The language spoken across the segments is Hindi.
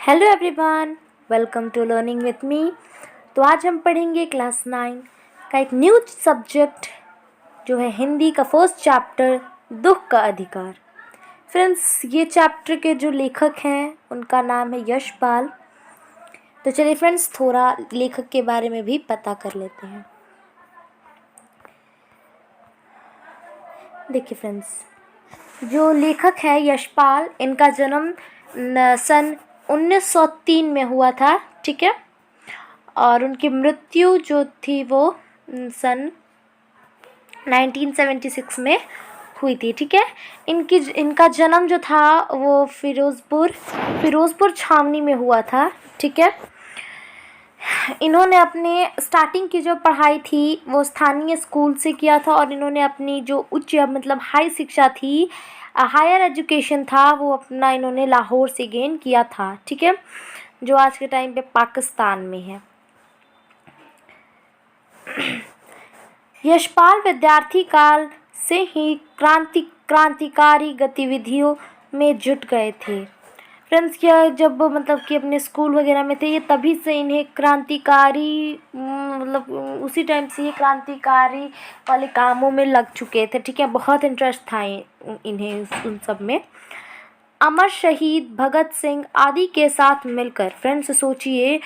Hello everyone, welcome to learning with me. तो आज हम पढ़ेंगे क्लास 9 का एक न्यू सब्जेक्ट जो है हिंदी का फर्स्ट चैप्टर, दुख का अधिकार। फ्रेंड्स, ये चैप्टर के जो लेखक हैं उनका नाम है यशपाल। तो चलिए फ्रेंड्स, थोड़ा लेखक के बारे में भी पता कर लेते हैं। देखिए फ्रेंड्स, जो लेखक है यशपाल, इनका जन्म सन 1903 में हुआ था, ठीक है। और उनकी मृत्यु जो थी वो सन 1976 में हुई थी, ठीक है। इनका जन्म जो था वो फिरोज़पुर छावनी में हुआ था, ठीक है। इन्होंने अपने स्टार्टिंग की जो पढ़ाई थी वो स्थानीय स्कूल से किया था, और इन्होंने अपनी जो उच्च मतलब हाई शिक्षा थी, हायर एजुकेशन था, वो अपना इन्होंने लाहौर से गेन किया था, ठीक है, जो आज के टाइम पे पाकिस्तान में है। यशपाल विद्यार्थी काल से ही क्रांतिकारी गतिविधियों में जुट गए थे। फ्रेंड्स, यह जब मतलब कि अपने स्कूल वगैरह में थे, ये तभी से इन्हें क्रांतिकारी मतलब उसी टाइम से ये क्रांतिकारी वाले कामों में लग चुके थे, ठीक है। बहुत इंटरेस्ट था इन्हें उन सब में। अमर शहीद भगत सिंह आदि के साथ मिलकर, फ्रेंड्स सोचिए,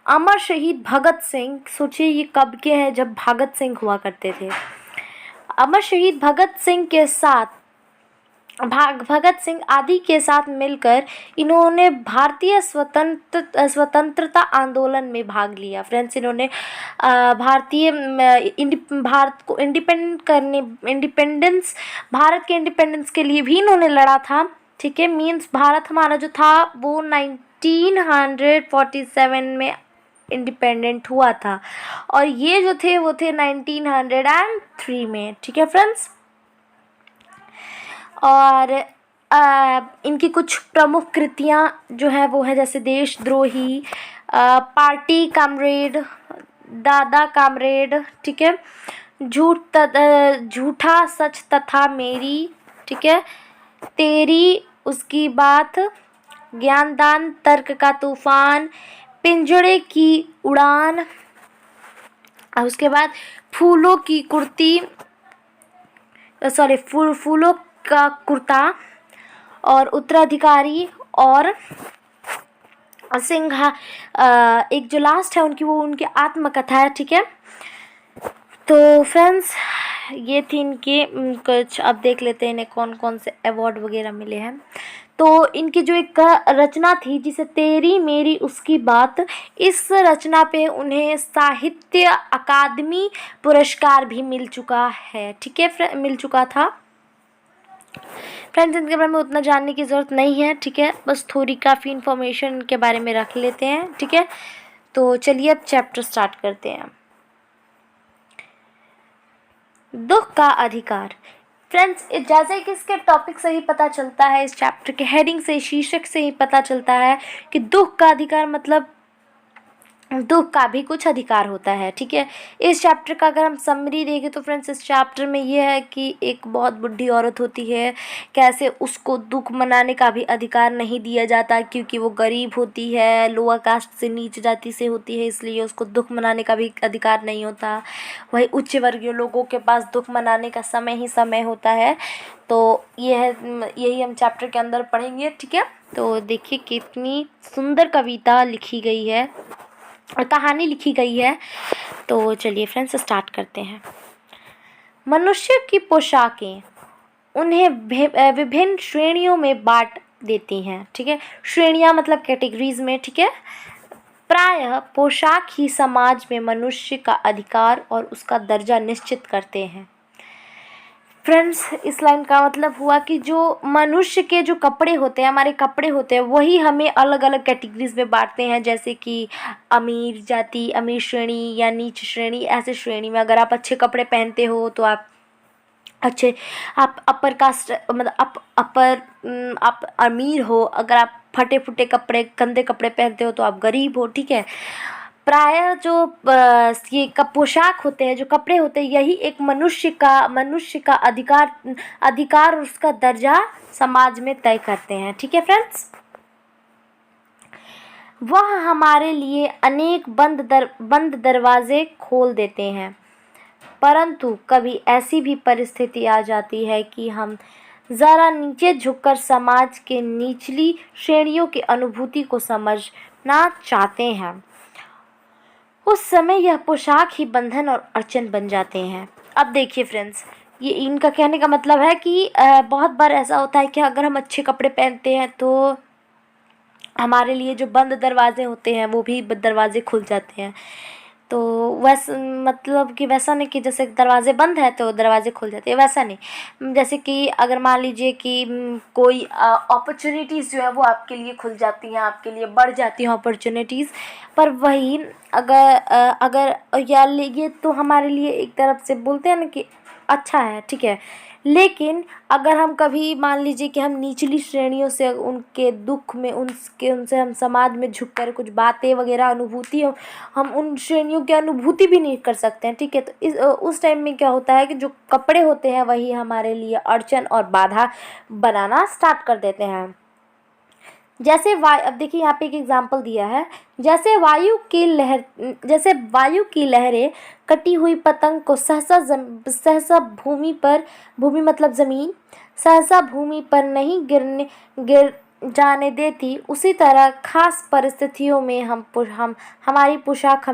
अमर शहीद भगत सिंह, सोचिए ये कब के हैं, जब भगत सिंह हुआ करते थे। अमर शहीद भगत सिंह के साथ भगत सिंह आदि के साथ मिलकर इन्होंने भारतीय स्वतंत्रता आंदोलन में भाग लिया। फ्रेंड्स, इन्होंने भारत को भारत के इंडिपेंडेंस के लिए भी इन्होंने लड़ा था, ठीक है। मीन्स भारत हमारा जो था वो 1947 में इंडिपेंडेंट हुआ था, और ये जो थे वो थे 1903 में, ठीक है फ्रेंड्स। और इनकी कुछ प्रमुख कृतियाँ जो है वो है जैसे देशद्रोही, पार्टी कामरेड, दादा कामरेड, ठीक है, झूठा सच तथा मेरी, ठीक है, तेरी, उसकी बात, ज्ञानदान, तर्क का तूफान, पिंजड़े की उड़ान, और उसके बाद फूलों की कुर्ती, फूलों का कुर्ता, और उत्तराधिकारी, और सिंहा, एक जो लास्ट है उनकी, वो उनकी आत्मकथा है, ठीक है। तो फ्रेंड्स, ये थी इनकी कुछ। अब देख लेते हैं इन्हें कौन कौन से अवार्ड वगैरह मिले हैं। तो इनकी जो एक रचना थी जिसे तेरी मेरी उसकी बात, इस रचना पे उन्हें साहित्य अकादमी पुरस्कार भी मिल चुका है, ठीक है, मिल चुका था। फ्रेंड्स, इनके बारे में उतना जानने की ज़रूरत नहीं है, ठीक है, बस थोड़ी काफ़ी इन्फॉर्मेशन इनके बारे में रख लेते हैं, ठीक है। तो चलिए अब चैप्टर स्टार्ट करते हैं। दुख का अधिकार। फ्रेंड्स, जैसे कि इसके टॉपिक से ही पता चलता है, इस चैप्टर के हेडिंग से, शीर्षक से ही पता चलता है कि दुख का अधिकार मतलब दुख का भी कुछ अधिकार होता है, ठीक है। इस चैप्टर का अगर हम समरी देखें तो फ्रेंड्स, इस चैप्टर में ये है कि एक बहुत बुढ़ी औरत होती है, कैसे उसको दुख मनाने का भी अधिकार नहीं दिया जाता, क्योंकि वो गरीब होती है, लोअर कास्ट से, नीच जाति से होती है, इसलिए उसको दुख मनाने का भी अधिकार नहीं होता। वही उच्च वर्गीय लोगों के पास दुख मनाने का समय ही समय होता है। तो यही हम चैप्टर के अंदर पढ़ेंगे, ठीक है। तो देखिए कितनी सुंदर कविता लिखी गई है और कहानी लिखी गई है। तो चलिए फ्रेंड्स, स्टार्ट करते हैं। मनुष्य की पोशाकें उन्हें विभिन्न श्रेणियों में बांट देती हैं, ठीक है। श्रेणियां मतलब कैटेगरीज में, ठीक है। प्रायः पोशाक ही समाज में मनुष्य का अधिकार और उसका दर्जा निश्चित करते हैं। फ्रेंड्स, इस लाइन का मतलब हुआ कि जो मनुष्य के जो कपड़े होते हैं, हमारे कपड़े होते हैं, वही हमें अलग अलग कैटेगरीज में बांटते हैं, जैसे कि अमीर जाति, अमीर श्रेणी या नीच श्रेणी। ऐसे श्रेणी में अगर आप अच्छे कपड़े पहनते हो तो आप अपर कास्ट मतलब आप अमीर हो। अगर आप फटे फुटे कपड़े, गंदे कपड़े पहनते हो तो आप गरीब हो, ठीक है। प्रायः जो ये पोशाक होते हैं, जो कपड़े होते हैं, यही एक मनुष्य का अधिकार और उसका दर्जा समाज में तय करते हैं, ठीक है फ्रेंड्स। वह हमारे लिए अनेक बंद दरवाजे खोल देते हैं, परंतु कभी ऐसी भी परिस्थिति आ जाती है कि हम ज़रा नीचे झुककर समाज के निचली श्रेणियों की अनुभूति को समझना चाहते हैं। उस समय यह पोशाक ही बंधन और अड़चन बन जाते हैं। अब देखिए फ्रेंड्स, ये इनका कहने का मतलब है कि बहुत बार ऐसा होता है कि अगर हम अच्छे कपड़े पहनते हैं तो हमारे लिए जो बंद दरवाजे होते हैं वो भी दरवाजे खुल जाते हैं। तो वैसा मतलब कि वैसा नहीं कि जैसे दरवाजे बंद है तो दरवाजे खुल जाते हैं, वैसा नहीं। जैसे कि अगर मान लीजिए कि कोई अपॉर्चुनिटीज़ जो है वो आपके लिए खुल जाती हैं, आपके लिए बढ़ जाती हैं अपॉर्चुनिटीज़। पर वही अगर यार ये तो हमारे लिए एक तरफ से बोलते हैं ना कि अच्छा है, ठीक है। लेकिन अगर हम कभी मान लीजिए कि हम निचली श्रेणियों से उनके दुख में उनसे हम समाज में झुककर कुछ बातें वगैरह अनुभूति हम उन श्रेणियों की अनुभूति भी नहीं कर सकते हैं, ठीक है। तो उस टाइम में क्या होता है कि जो कपड़े होते हैं वही हमारे लिए अड़चन और बाधा बनाना स्टार्ट कर देते हैं। जैसे अब देखिए यहाँ पे एक एग्जाम्पल दिया है, जैसे जैसे वायु की लहरें कटी हुई पतंग को सहसा भूमि मतलब ज़मीन, सहसा भूमि पर नहीं गिर जाने देती, उसी तरह खास परिस्थितियों में हमारी पोशाक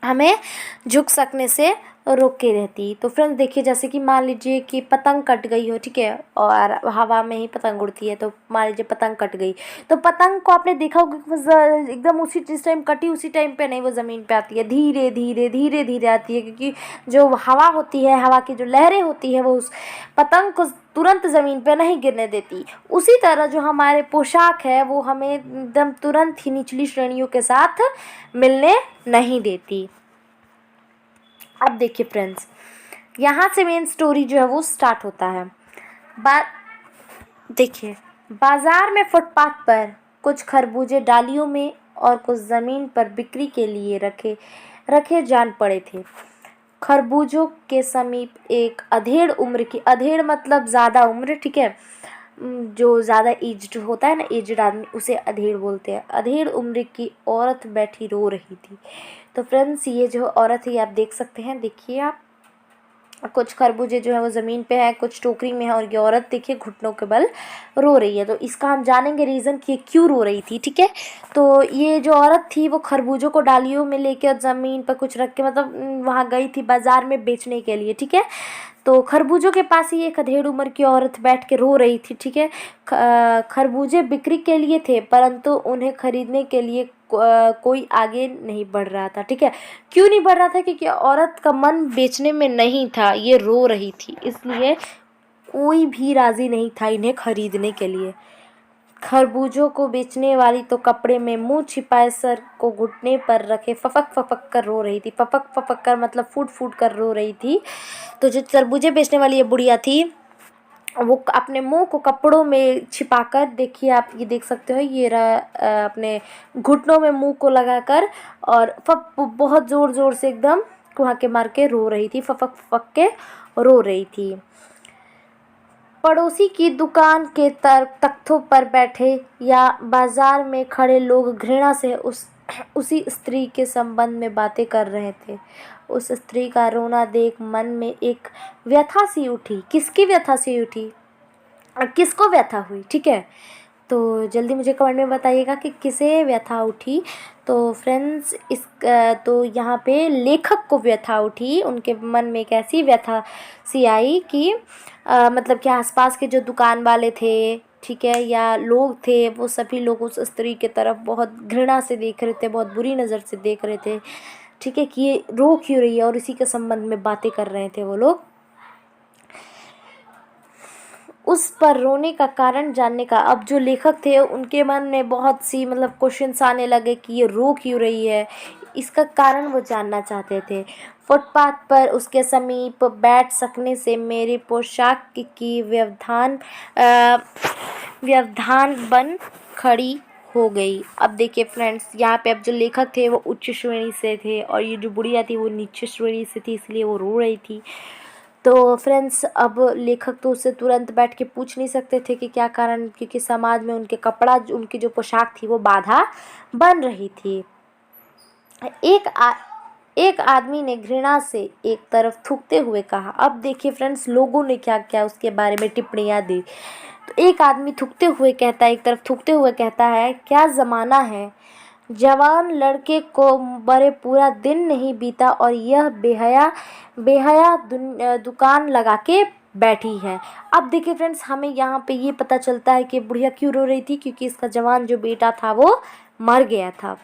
हमें झुक सकने से रोक के रहती। तो फ्रेंड्स देखिए, जैसे कि मान लीजिए कि पतंग कट गई हो, ठीक है, और हवा में ही पतंग उड़ती है। तो मान लीजिए पतंग कट गई, तो पतंग को आपने देखा होगा कि वो एकदम उसी जिस टाइम कटी उसी टाइम पे नहीं वो ज़मीन पे आती है, धीरे धीरे धीरे धीरे आती है, क्योंकि जो हवा होती है, हवा की जो लहरें होती है वो उस पतंग को तुरंत ज़मीन पे नहीं गिरने देती। उसी तरह जो हमारे पोशाक है वो हमें एकदम तुरंत ही निचली श्रेणियों के साथ मिलने नहीं देती। अब देखिए फ्रेंड्स, यहाँ से मेन स्टोरी जो है वो स्टार्ट होता है। देखिए, बाजार में फुटपाथ पर कुछ खरबूजे डालियों में और कुछ ज़मीन पर बिक्री के लिए रखे जान पड़े थे। खरबूजों के समीप एक अधेड़ मतलब ज़्यादा उम्र, ठीक है, जो ज़्यादा एज्ड होता है ना, एज्ड आदमी, उसे अधेड़ बोलते हैं। अधेड़ उम्र की औरत बैठी रो रही थी। तो फ्रेंड्स, ये जो औरत है आप देख सकते हैं, देखिए आप, कुछ खरबूजे जो है वो ज़मीन पे है, कुछ टोकरी में है, और ये औरत देखिए घुटनों के बल रो रही है। तो इसका हम जानेंगे रीज़न कि ये क्यों रो रही थी, ठीक है। तो ये जो औरत थी वो खरबूजों को डालियों में लेके और ज़मीन पर कुछ रख के मतलब वहाँ गई थी बाज़ार में बेचने के लिए, ठीक है। तो खरबूजों के पास ही एक अधेड़ उम्र की औरत बैठ के रो रही थी, ठीक है। खरबूजे बिक्री के लिए थे, परंतु उन्हें खरीदने के लिए कोई आगे नहीं बढ़ रहा था, ठीक है। क्यों नहीं बढ़ रहा था? क्योंकि औरत का मन बेचने में नहीं था, ये रो रही थी, इसलिए कोई भी राज़ी नहीं था इन्हें खरीदने के लिए। खरबूजों को बेचने वाली तो कपड़े में मुंह छिपाए सर को घुटने पर रखे फपक फपक कर रो रही थी। फपक फपक कर मतलब फूट फूट कर रो रही थी। तो जो तरबूजे बेचने वाली ये बुढ़िया थी, वो अपने मुंह को कपड़ों में छिपाकर, देखिए आप ये देख सकते हो, ये रहा अपने घुटनों में मुंह को लगाकर, और बहुत ज़ोर ज़ोर से एकदम वहाँ के मार के रो रही थी, फपक फपक के रो रही थी। पड़ोसी की दुकान के तख्तों पर बैठे या बाजार में खड़े लोग घृणा से उसी स्त्री के संबंध में बातें कर रहे थे। उस स्त्री का रोना देख मन में एक व्यथा सी उठी। किसकी व्यथा सी उठी? किसको व्यथा हुई, ठीक है। तो जल्दी मुझे कमेंट में बताइएगा कि किसे व्यथा उठी। तो फ्रेंड्स, तो यहाँ पे लेखक को व्यथा उठी, उनके मन में एक ऐसी व्यथा सी आई कि मतलब कि आसपास के जो दुकान वाले थे, ठीक है, या लोग थे, वो सभी लोग उस स्त्री के तरफ बहुत घृणा से देख रहे थे, बहुत बुरी नज़र से देख रहे थे, ठीक है, कि ये रो क्यों रही है, और इसी के संबंध में बातें कर रहे थे वो लोग। उस पर रोने का कारण जानने का अब जो लेखक थे उनके मन में बहुत सी मतलब क्वेश्चंस आने लगे कि ये रो क्यों रही है, इसका कारण वो जानना चाहते थे। फुटपाथ पर उसके समीप बैठ सकने से मेरी पोशाक की व्यवधान बन खड़ी हो गई। अब देखिए फ्रेंड्स, यहाँ पे अब जो लेखक थे वो उच्च श्रेणी से थे और ये जो बुढ़िया थी वो नीचे श्रेणी से थी, इसलिए वो रो रही थी। तो फ्रेंड्स अब लेखक तो उससे तुरंत बैठ के पूछ नहीं सकते थे कि क्या कारण, क्योंकि समाज में उनके कपड़ा, उनकी जो पोशाक थी वो बाधा बन रही थी। एक आदमी ने घृणा से एक तरफ थूकते हुए कहा। अब देखिए फ्रेंड्स, लोगों ने क्या क्या उसके बारे में टिप्पणियां दी। तो एक आदमी थूकते हुए कहता है, एक तरफ थूकते हुए कहता है, क्या ज़माना है, जवान लड़के को बड़े पूरा दिन नहीं बीता और यह बेहया बेहया दुकान लगा के बैठी है। अब देखिए फ्रेंड्स, हमें यहाँ पे ये पता चलता है कि बुढ़िया क्यों रो रही थी, क्योंकि इसका जवान जो बेटा था वो मर गया था।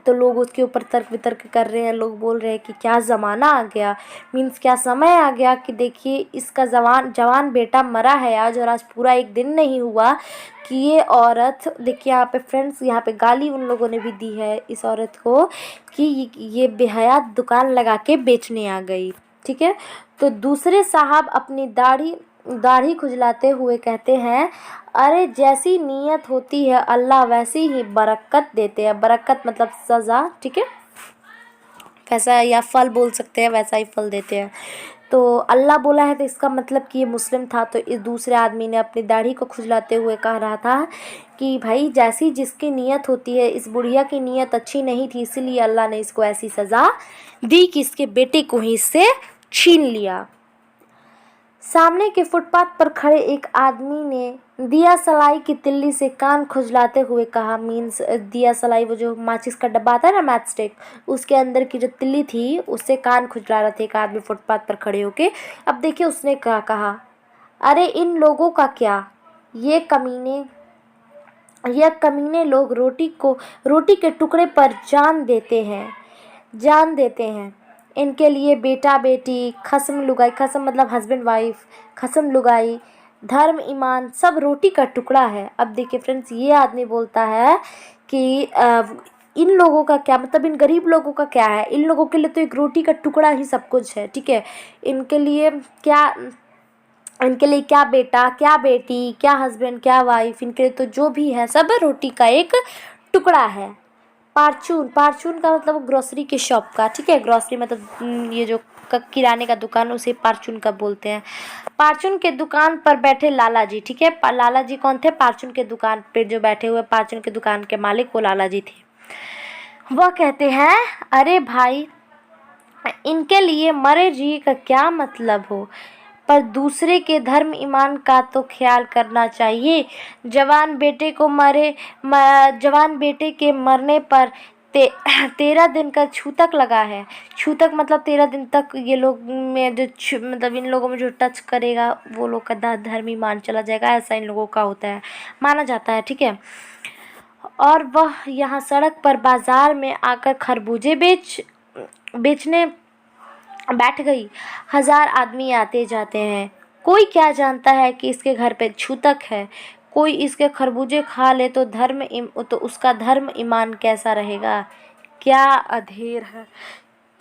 तो लोग उसके ऊपर तर्क वितर्क कर रहे हैं, लोग बोल रहे हैं कि क्या ज़माना आ गया, मीन्स क्या समय आ गया कि देखिए इसका जवान बेटा मरा है आज, और आज पूरा एक दिन नहीं हुआ कि ये औरत, देखिए यहाँ पे फ्रेंड्स, यहाँ पे गाली उन लोगों ने भी दी है इस औरत को कि ये बेहया दुकान लगा के बेचने आ गई। ठीक है, तो दूसरे साहब अपनी दाढ़ी खुजलाते हुए कहते हैं, अरे जैसी नीयत होती है अल्लाह वैसी ही बरकत देते हैं। बरकत मतलब सज़ा, ठीक है, वैसा, या फल बोल सकते हैं, वैसा ही फल देते हैं। तो अल्लाह बोला है तो इसका मतलब कि ये मुस्लिम था। तो इस दूसरे आदमी ने अपनी दाढ़ी को खुजलाते हुए कह रहा था कि भाई जैसी जिसकी नीयत होती है, इस बुढ़िया की नीयत अच्छी नहीं थी, इसीलिए अल्लाह ने इसको ऐसी सज़ा दी कि इसके बेटे को ही इससे छीन लिया। सामने के फुटपाथ पर खड़े एक आदमी ने दिया सलाई की तिल्ली से कान खुजलाते हुए कहा, मीन्स दिया सलाई वो जो माचिस का डब्बा आता है ना, मैच स्टिक, उसके अंदर की जो तिल्ली थी उससे कान खुजला रहा था एक आदमी फुटपाथ पर खड़े होके। अब देखिए उसने क्या कहा, अरे इन लोगों का क्या, ये कमीने लोग रोटी के टुकड़े पर जान देते हैं। इनके लिए बेटा बेटी, खसम लुगाई, खसम मतलब हस्बैंड वाइफ, खसम लुगाई, धर्म ईमान सब रोटी का टुकड़ा है। अब देखिए फ्रेंड्स, ये आदमी बोलता है कि इन लोगों का क्या मतलब, इन गरीब लोगों का क्या है, इन लोगों के लिए तो एक रोटी का टुकड़ा ही सब कुछ है। ठीक है, इनके लिए क्या बेटा, क्या बेटी, क्या हस्बैंड, क्या वाइफ, इनके लिए तो जो भी है सब रोटी का एक टुकड़ा है। पारचून का मतलब ग्रोसरी के शॉप का, ठीक है, ग्रोसरी मतलब ये जो किराने का दुकान, उसे पारचून का बोलते हैं। पारचून के दुकान पर बैठे लाला जी, ठीक है, लाला जी कौन थे, पारचून के दुकान पे जो बैठे हुए पारचून के दुकान के मालिक वो लाला जी थे। वह कहते हैं, अरे भाई इनके लिए मरे जी का क्या मतलब हो, पर दूसरे के धर्म ईमान का तो ख्याल करना चाहिए। जवान बेटे के मरने पर 13 दिन का छूतक लगा है। छूतक मतलब 13 दिन तक ये लोग में जो मतलब इन लोगों में जो टच करेगा वो लोग का धर्म ईमान चला जाएगा, ऐसा इन लोगों का होता है, माना जाता है। ठीक है, और वह यहाँ सड़क पर बाजार में आकर खरबूजे बेचने बैठ गई। 1000 आदमी आते जाते हैं, कोई क्या जानता है कि इसके घर पे छूतक है। कोई इसके खरबूजे खा ले तो उसका धर्म ईमान कैसा रहेगा, क्या अधेर है।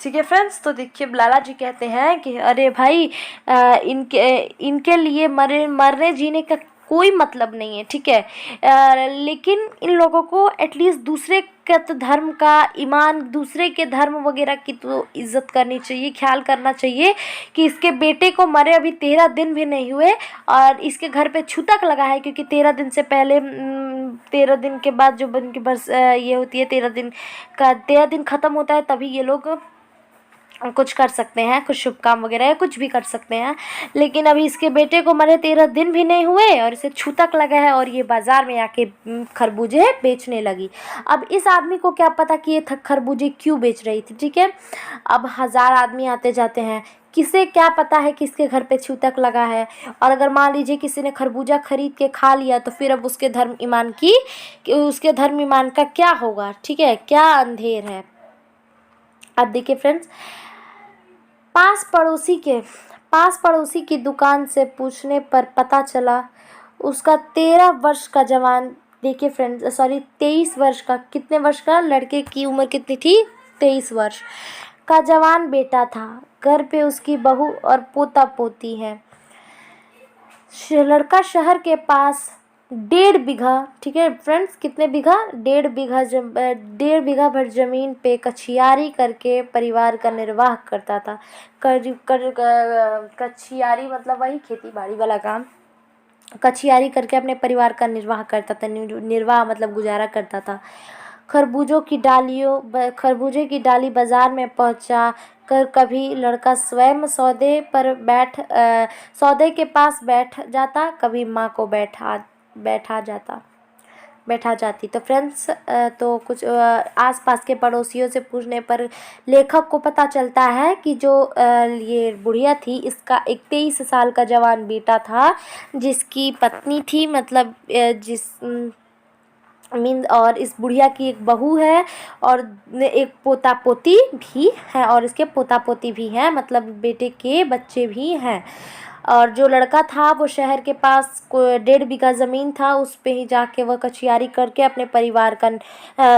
ठीक है फ्रेंड्स, तो देखिए लाला जी कहते हैं कि अरे भाई इनके लिए मरने जीने का कोई मतलब नहीं है। ठीक है, लेकिन इन लोगों को एटलीस्ट दूसरे के तो धर्म का ईमान, दूसरे के धर्म वगैरह की तो इज्जत करनी चाहिए, ख्याल करना चाहिए कि इसके बेटे को मरे अभी 13 दिन भी नहीं हुए और इसके घर पे छूतक लगा है, क्योंकि 13 दिन से पहले 13 दिन के बाद जो इनकी बरस ये होती है, 13 दिन ख़त्म होता है तभी ये लोग कुछ कर सकते हैं, कुछ शुभ काम वगैरह कुछ भी कर सकते हैं। लेकिन अभी इसके बेटे को मरे 13 दिन भी नहीं हुए और इसे छूतक लगा है और ये बाज़ार में आके खरबूजे बेचने लगी। अब इस आदमी को क्या पता कि ये खरबूजे क्यों बेच रही थी। ठीक है, अब 1000 आदमी आते जाते हैं, किसे क्या पता है कि इसके घर पे छूतक लगा है, और अगर मान लीजिए किसी ने खरबूजा खरीद के खा लिया तो फिर अब उसके धर्म ईमान का क्या होगा। ठीक है, क्या अंधेर है। अब देखिए फ्रेंड्स, पास पड़ोसी की दुकान से पूछने पर पता चला उसका 13 वर्ष का जवान, देखिए फ्रेंड्स, सॉरी 23 वर्ष का, कितने वर्ष का, लड़के की उम्र कितनी थी, 23 वर्ष का जवान बेटा था। घर पे उसकी बहू और पोता पोती है। लड़का शहर के पास 1.5 बीघा, ठीक है फ्रेंड्स, कितने बीघा? 1.5 बीघा 1.5 बीघा भर जमीन पे कछियारी करके परिवार का निर्वाह करता था। कछियारी मतलब वही खेती बाड़ी वाला काम। कछियारी करके अपने परिवार का निर्वाह करता था। निर्वाह मतलब गुजारा करता था। खरबूजे की डाली बाजार में पहुंचा कर कभी लड़का स्वयं सौदे के पास बैठ जाता, कभी माँ को बैठा जाती। तो फ्रेंड्स, तो कुछ आसपास के पड़ोसियों से पूछने पर लेखक को पता चलता है कि जो ये बुढ़िया थी, इसका एक 23 साल का जवान बेटा था, जिसकी पत्नी थी, मतलब और इस बुढ़िया की एक बहू है और एक पोता पोती भी है, और इसके पोता पोती भी हैं, मतलब बेटे के बच्चे भी हैं। और जो लड़का था वो शहर के पास 1.5 बीघा ज़मीन था, उस पे ही जाके वह कछियारी करके अपने परिवार का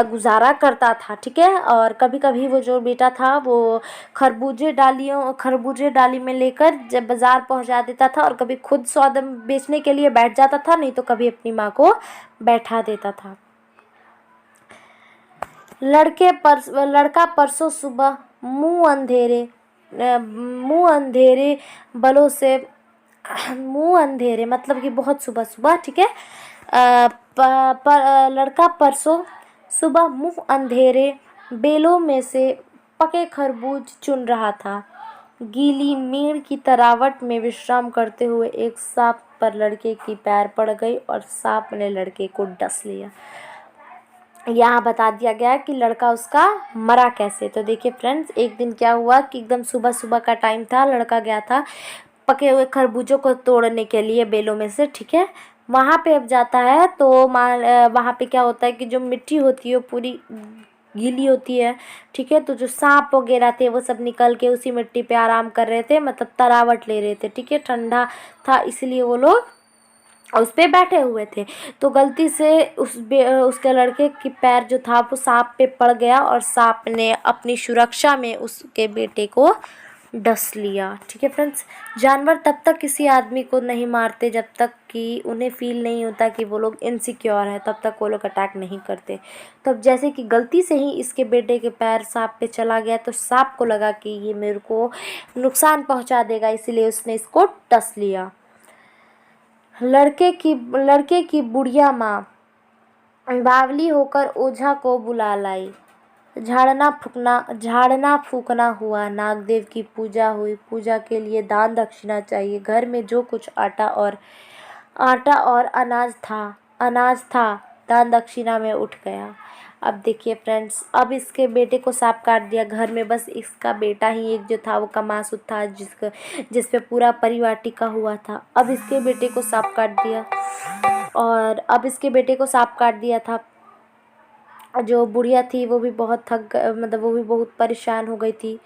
गुजारा करता था, ठीक है। और कभी कभी वो जो बेटा था वो खरबूजे डाली में लेकर जब बाज़ार पहुंचा देता था, और कभी खुद सौदा बेचने के लिए बैठ जाता था, नहीं तो कभी अपनी माँ को बैठा देता था। लड़का परसों सुबह मुंह अंधेरे बलों से मुंह अंधेरे मतलब कि बहुत सुबह सुबह, ठीक है। लड़का परसों सुबह मुंह अंधेरे बेलों में से पके खरबूज चुन रहा था। गीली मीण की तरावट में विश्राम करते हुए एक सांप पर लड़के की पैर पड़ गई और सांप ने लड़के को डस लिया। यहाँ बता दिया गया कि लड़का उसका मरा कैसे। तो देखिए फ्रेंड्स, एक दिन क्या हुआ कि एकदम सुबह सुबह का टाइम था, लड़का गया था पके हुए खरबूजों को तोड़ने के लिए बेलों में से, ठीक है। वहाँ पे अब जाता है तो वहाँ पे क्या होता है कि जो मिट्टी होती है वो पूरी गीली होती है, ठीक है। तो जो सांप वगैरह थे वो सब निकल के उसी मिट्टी पे आराम कर रहे थे, मतलब तरावट ले रहे थे, ठीक है। ठंडा था इसलिए वो लोग उस पे बैठे हुए थे। तो गलती से उसके लड़के की पैर जो था वो सांप पे पड़ गया, और सांप ने अपनी सुरक्षा में उसके बेटे को डस लिया, ठीक है फ्रेंड्स। जानवर तब तक किसी आदमी को नहीं मारते जब तक कि उन्हें फील नहीं होता कि वो लोग इनसिक्योर है, तब तक वो लोग अटैक नहीं करते। तो अब जैसे कि गलती से ही इसके बेटे के पैर सांप पे चला गया, तो सांप को लगा कि ये मेरे को नुकसान पहुंचा देगा, इसीलिए उसने इसको डस लिया। लड़के की बुढ़िया माँ बावली होकर ओझा को बुला लाई। झाड़ना फूकना हुआ, नागदेव की पूजा हुई। पूजा के लिए दान दक्षिणा चाहिए। घर में जो कुछ आटा और अनाज था दान दक्षिणा में उठ गया। अब देखिए फ्रेंड्स, अब इसके बेटे को सांप काट दिया। घर में बस इसका बेटा ही एक जो था वो कमासुत था, जिस पे पूरा परिवार टिका हुआ था। अब इसके बेटे को सांप काट दिया, और अब इसके बेटे को सांप काट दिया था। जो बुढ़िया थी वो भी बहुत मतलब वो भी बहुत परेशान हो गई थी।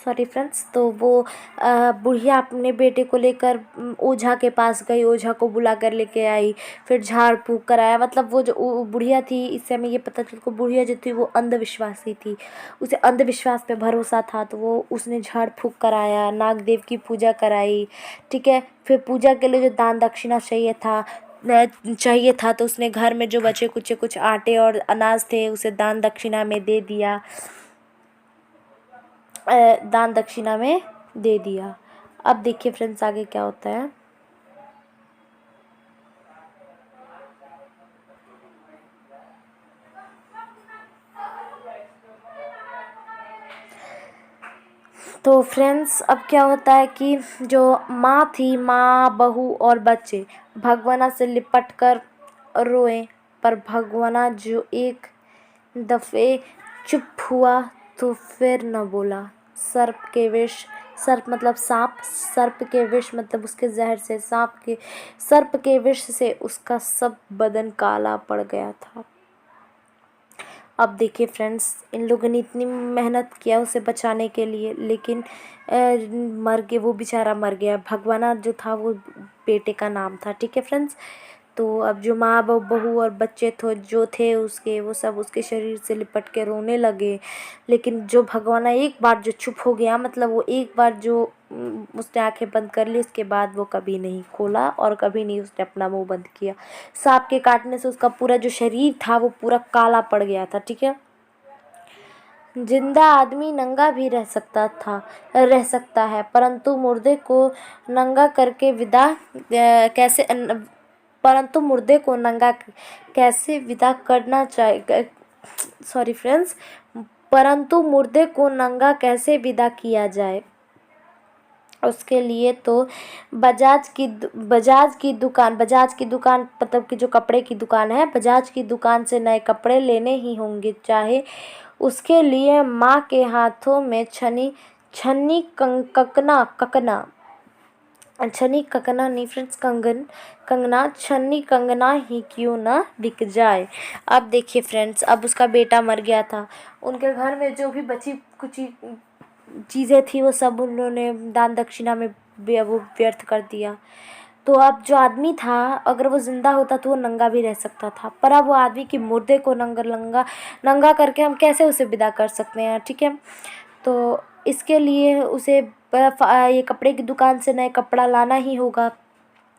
Sorry friends. तो वो बुढ़िया अपने बेटे को लेकर ओझा के पास गई, ओझा को बुला कर लेके आई, फिर झाड़ फूँक कराया। मतलब वो जो बुढ़िया थी, इससे हमें ये पता चला कि बुढ़िया जो थी वो अंधविश्वासी थी, उसे अंधविश्वास पे भरोसा था, तो वो उसने झाड़ फूँक कराया, नागदेव की पूजा कराई, ठीक है। फिर पूजा के लिए जो दान दक्षिणा चाहिए था तो उसने घर में जो बचे कुछ आटे और अनाज थे उसे दान दक्षिणा में दे दिया। अब देखिए फ्रेंड्स आगे क्या होता है। तो फ्रेंड्स अब क्या होता है कि जो माँ थी, माँ बहू और बच्चे भगवाना से लिपट कर रोए, पर भगवाना जो एक दफ़े चुप हुआ तो फिर न बोला। सर्प मतलब सांप, सर्प के विष मतलब उसके जहर से, सर्प के विष से उसका सब बदन काला पड़ गया था। अब देखिए फ्रेंड्स, इन लोगों ने इतनी मेहनत किया उसे बचाने के लिए, लेकिन मर गए, वो बेचारा मर गया। भगवाना जो था वो बेटे का नाम था, ठीक है फ्रेंड्स। तो अब जो माँ बहू और बच्चे जो थे उसके, वो सब उसके शरीर से लिपट के रोने लगे। लेकिन जो भगवाना एक बार जो चुप हो गया, मतलब वो एक बार जो उसने आंखें बंद कर ली। इसके बाद वो कभी नहीं खोला और कभी नहीं उसने अपना मुंह बंद किया। सांप के काटने से उसका पूरा जो शरीर था वो पूरा काला पड़ गया था। ठीक है, जिंदा आदमी नंगा भी रह सकता है, परंतु मुर्दे को नंगा करके विदा कैसे परंतु मुर्दे को नंगा कैसे विदा करना चाहिए। सॉरी फ्रेंड्स, परंतु मुर्दे को नंगा कैसे विदा किया जाए, उसके लिए तो बजाज की दुकान मतलब कि जो कपड़े की दुकान है, बजाज की दुकान से नए कपड़े लेने ही होंगे, चाहे उसके लिए माँ के हाथों में छन्नी ककना नहीं फ्रेंड्स, छन्नी कंगना ही क्यों ना बिक जाए। अब देखिए फ्रेंड्स, अब उसका बेटा मर गया था। उनके घर में जो भी बची कुची चीज़ें थी वो सब उन्होंने दान दक्षिणा में वो व्यर्थ कर दिया। तो अब जो आदमी था, अगर वो ज़िंदा होता तो वो नंगा भी रह सकता था, पर अब वो आदमी की मुर्दे को नंगा करके हम कैसे उसे विदा कर सकते हैं। ठीक है, तो इसके लिए उसे ये कपड़े की दुकान से नए कपड़ा लाना ही होगा,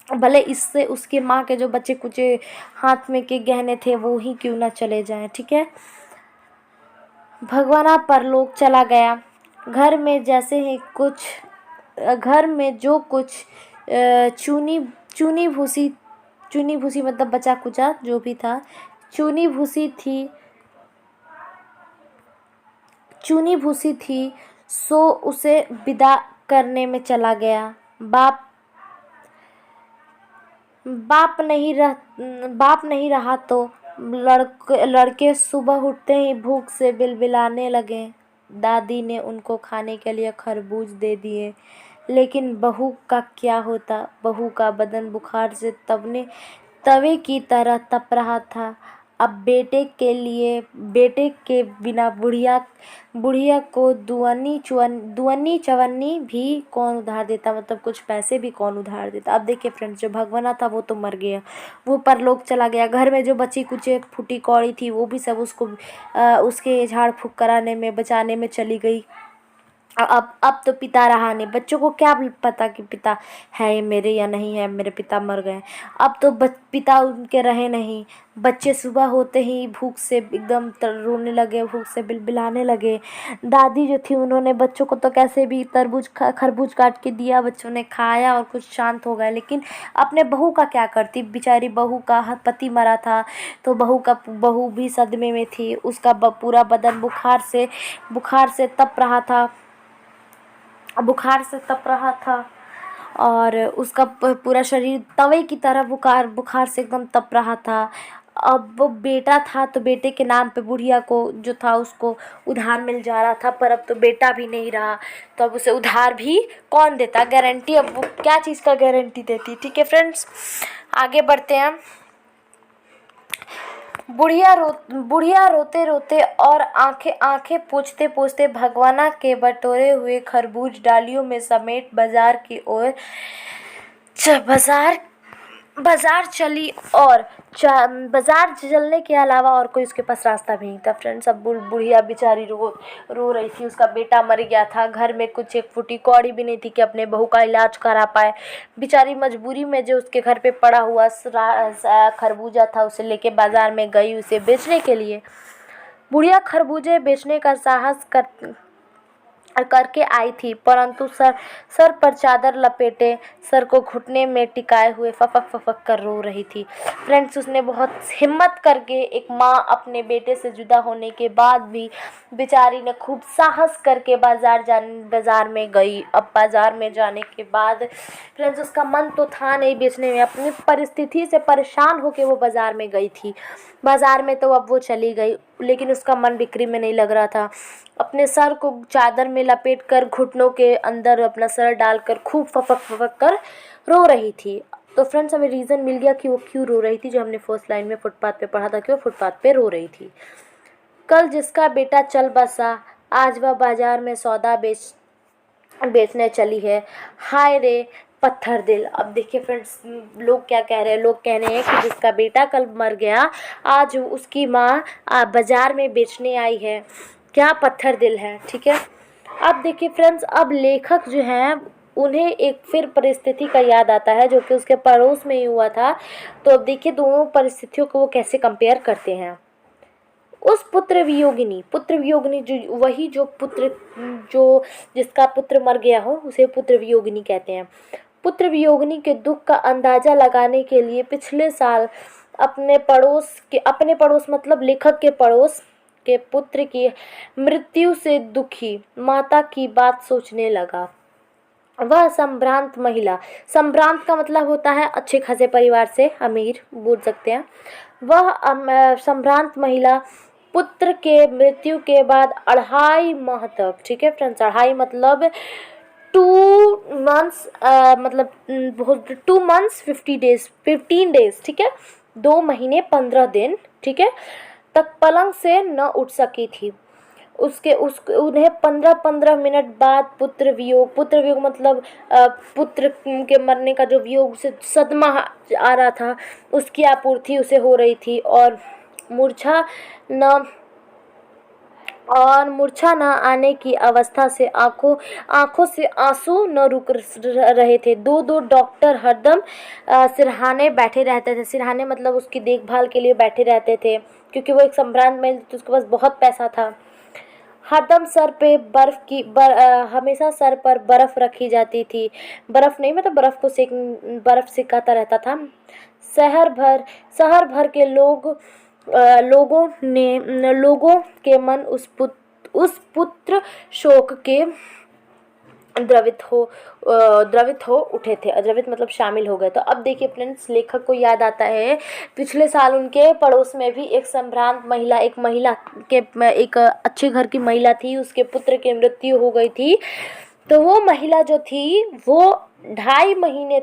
भले इससे उसके माँ के जो बचे कुचे हाथ में के गहने थे वो ही क्यों ना चले जाएं। ठीक है, भगवाना परलोक चला गया। घर में जो कुछ चूनी भूसी मतलब बचा कुचा जो भी था, चूनी भूसी थी सो उसे विदा करने में चला गया। बाप नहीं रहा तो लड़के सुबह उठते ही भूख से बिलबिलाने लगे। दादी ने उनको खाने के लिए खरबूज दे दिए, लेकिन बहू का क्या होता। बहू का बदन बुखार से तवे की तरह तप रहा था। अब बेटे के बिना बुढ़िया को दुअनी चवन्नी भी कौन उधार देता, मतलब कुछ पैसे भी कौन उधार देता। अब देखिए फ्रेंड्स, जो भगवाना था वो तो मर गया, वो परलोक चला गया। घर में जो बची कुछ फूटी कौड़ी थी वो भी सब उसको उसके झाड़ फूँक कराने में बचाने में चली गई। अब तो पिता रहा नहीं। बच्चों को क्या पता कि पिता है ये मेरे या नहीं है, मेरे पिता मर गए। अब तो पिता उनके रहे नहीं। बच्चे सुबह होते ही भूख से एकदम रोने लगे, भूख से बिलबिलाने लगे। दादी जो थी उन्होंने बच्चों को तो कैसे भी खरबूज काट के दिया, बच्चों ने खाया और कुछ शांत हो गए। लेकिन अपने बहू का क्या करती, बेचारी बहू का पति मरा था तो बहू भी सदमे में थी। उसका पूरा बदन बुखार से तप रहा था और उसका पूरा शरीर तवे की तरह बुखार से एकदम तप रहा था। अब वो बेटा था तो बेटे के नाम पे बुढ़िया को जो था उसको उधार मिल जा रहा था, पर अब तो बेटा भी नहीं रहा तो अब उसे उधार भी कौन देता, गारंटी अब वो क्या चीज़ का गारंटी देती। ठीक है फ्रेंड्स, आगे बढ़ते हैं। बुढ़िया रोते रोते और आंखें पोंछते भगवाना के बटोरे हुए खरबूज डालियों में समेट बाजार की ओर बाजार चली और बाजार चलने के अलावा और कोई उसके पास रास्ता भी नहीं था। फ्रेंड्स, अब बुढ़िया बेचारी रो रही थी। उसका बेटा मर गया था, घर में कुछ एक फूटी कौड़ी भी नहीं थी कि अपने बहू का इलाज करा पाए। बेचारी मजबूरी में जो उसके घर पे पड़ा हुआ खरबूजा था उसे लेके बाजार में गई उसे बेचने के लिए। बुढ़िया खरबूजे बेचने का साहस करके आई थी, परंतु सर पर चादर लपेटे सर को घुटने में टिकाए हुए फफक कर रो रही थी। फ्रेंड्स, उसने बहुत हिम्मत करके, एक माँ अपने बेटे से जुदा होने के बाद भी बेचारी ने खूब साहस करके बाजार में गई। अब बाजार में जाने के बाद फ्रेंड्स उसका मन तो था नहीं बेचने में, अपनी परिस्थिति से परेशान होकर वो बाजार में गई थी। बाजार में तो अब वो चली गई, लेकिन उसका मन बिक्री में नहीं लग रहा था। अपने सर को चादर में लपेट कर घुटनों के अंदर अपना सर डालकर खूब फफक कर रो रही थी। तो फ्रेंड्स, हमें रीज़न मिल गया कि वो क्यों रो रही थी, जो हमने फर्स्ट लाइन में फुटपाथ पे पढ़ा था कि वो फुटपाथ पे रो रही थी। कल जिसका बेटा चल बसा, आज वह बाजार में सौदा बेचने चली है। हाय रे पत्थर दिल। अब देखिए फ्रेंड्स, लोग क्या कह रहे हैं, लोग कह रहे हैं कि जिसका बेटा कल मर गया आज उसकी माँ बाजार में बेचने आई है। क्या पत्थर दिल है। ठीक है, अब देखिए फ्रेंड्स, अब लेखक जो हैं उन्हें एक फिर परिस्थिति का याद आता है जो कि उसके पड़ोस में ही हुआ था। तो अब देखिए दोनों परिस्थितियों को वो कैसे कंपेयर करते हैं। उस पुत्र वियोगिनी जो वही जो पुत्र जो जिसका पुत्र मर गया हो उसे पुत्र वियोगिनी कहते हैं। पुत्र वियोगिनी के दुख का अंदाजा लगाने के लिए पिछले साल अपने पड़ोस मतलब लेखक के पड़ोस के पुत्र की मृत्यु से दुखी माता की बात सोचने लगा। वह संभ्रांत का मतलब होता है अच्छे खासे परिवार से, अमीर बोल सकते हैं। वह संभ्रांत महिला पुत्र के मृत्यु के बाद 2.5 माह तक, ठीक है फ्रेंड्स, 2.5 मतलब 2 मंथ्स, मतलब 2 मंथ्स 15 डेज, ठीक है, 2 महीने 15 दिन, ठीक है, तक पलंग से न उठ सकी थी। उन्हें 15-15 मिनट बाद पुत्र वियोग मतलब पुत्र के मरने का जो वियोग से सदमा आ रहा था उसकी आपूर्ति उसे हो रही थी। और मूर्छा न आने की अवस्था से आंखों से आंसू न रुक रहे थे। दो डॉक्टर हरदम सिरहाने बैठे रहते थे। सिरहाने मतलब उसकी देखभाल के लिए बैठे रहते थे, क्योंकि वो एक संभ्रांत महिला थी तो उसके पास बहुत पैसा था। हरदम हमेशा सर पर बर्फ रखी जाती थी। बर्फ नहीं मतलब बर्फ सिकाता रहता था। शहर भर के लोगों के मन उस पुत्र शोक के द्रवित हो उठे थे। द्रवित मतलब शामिल हो गए। तो अब देखिए फ्रेंड्स, लेखक को याद आता है पिछले साल उनके पड़ोस में भी एक संभ्रांत महिला, एक अच्छे घर की महिला थी, उसके पुत्र की मृत्यु हो गई थी। तो वो महिला जो थी वो 2.5 महीने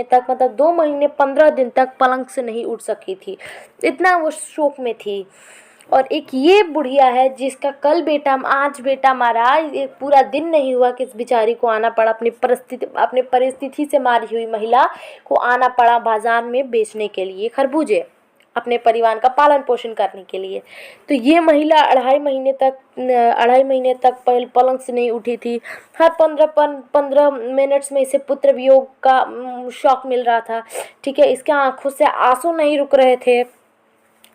तक मतलब 2 महीने 15 दिन तक पलंग से नहीं उठ सकी थी, इतना वो शोक में थी। और एक ये बुढ़िया है जिसका आज बेटा मारा, ये पूरा दिन नहीं हुआ कि इस बेचारी को आना पड़ा, अपनी परिस्थिति से मारी हुई महिला को आना पड़ा बाजार में बेचने के लिए खरबूजे, अपने परिवार का पालन पोषण करने के लिए। तो ये महिला 2.5 महीने तक पलंग से नहीं उठी थी। हर 15 मिनट्स में इसे पुत्र वियोग का शौक मिल रहा था, ठीक है। इसके आंखों से आंसू नहीं रुक रहे थे।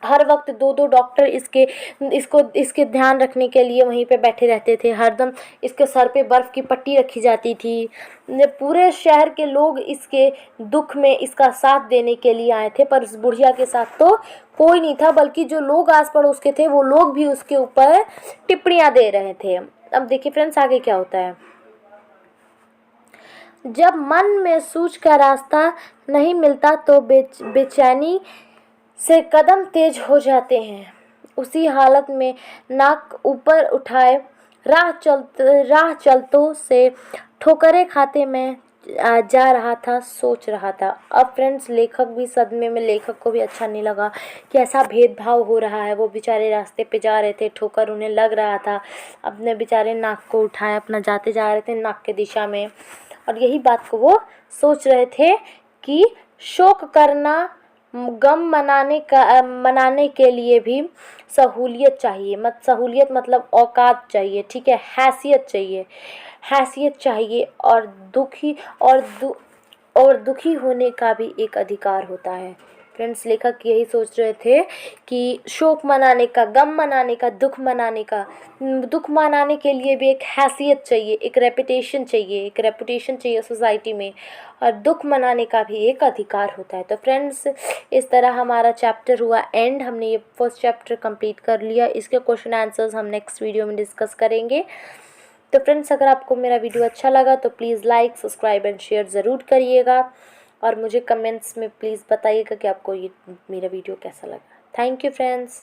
हर वक्त दो डॉक्टर इसके ध्यान रखने के लिए वहीं पे बैठे रहते थे। हरदम इसके सर पे बर्फ़ की पट्टी रखी जाती थी। पूरे शहर के लोग इसके दुख में इसका साथ देने के लिए आए थे, पर उस बुढ़िया के साथ तो कोई नहीं था, बल्कि जो लोग आस पड़ोस के थे वो लोग भी उसके ऊपर टिप्पणियाँ दे रहे थे। अब देखिए फ्रेंड्स आगे क्या होता है। जब मन में सूझ का रास्ता नहीं मिलता तो बेचैनी से कदम तेज हो जाते हैं। उसी हालत में नाक ऊपर उठाए राह चलतों से ठोकरें खाते मैं जा रहा था, सोच रहा था। अब फ्रेंड्स लेखक भी सदमे में, लेखक को भी अच्छा नहीं लगा कि ऐसा भेदभाव हो रहा है। वो बेचारे रास्ते पे जा रहे थे, ठोकर उन्हें लग रहा था, अपने बेचारे नाक को उठाए अपना जाते जा रहे थे नाक के दिशा में। और यही बात को वो सोच रहे थे कि शोक करना, गम मनाने के लिए भी सहूलियत चाहिए। सहूलियत मतलब औकात चाहिए, ठीक है, हैसियत चाहिए। और दुखी होने का भी एक अधिकार होता है। फ्रेंड्स लेखक यही सोच रहे थे कि शोक मनाने का, गम मनाने का, दुख मनाने के लिए भी एक हैसियत चाहिए, एक रेपुटेशन चाहिए सोसाइटी में, और दुख मनाने का भी एक अधिकार होता है। तो फ्रेंड्स इस तरह हमारा चैप्टर हुआ एंड। हमने ये फर्स्ट चैप्टर कंप्लीट कर लिया। इसके क्वेश्चन आंसर्स हम नेक्स्ट वीडियो में डिस्कस करेंगे। तो फ्रेंड्स अगर आपको मेरा वीडियो अच्छा लगा तो please like, subscribe and share ज़रूर करिएगा, और मुझे कमेंट्स में प्लीज़ बताइएगा कि आपको ये मेरा वीडियो कैसा लगा। Thank you friends.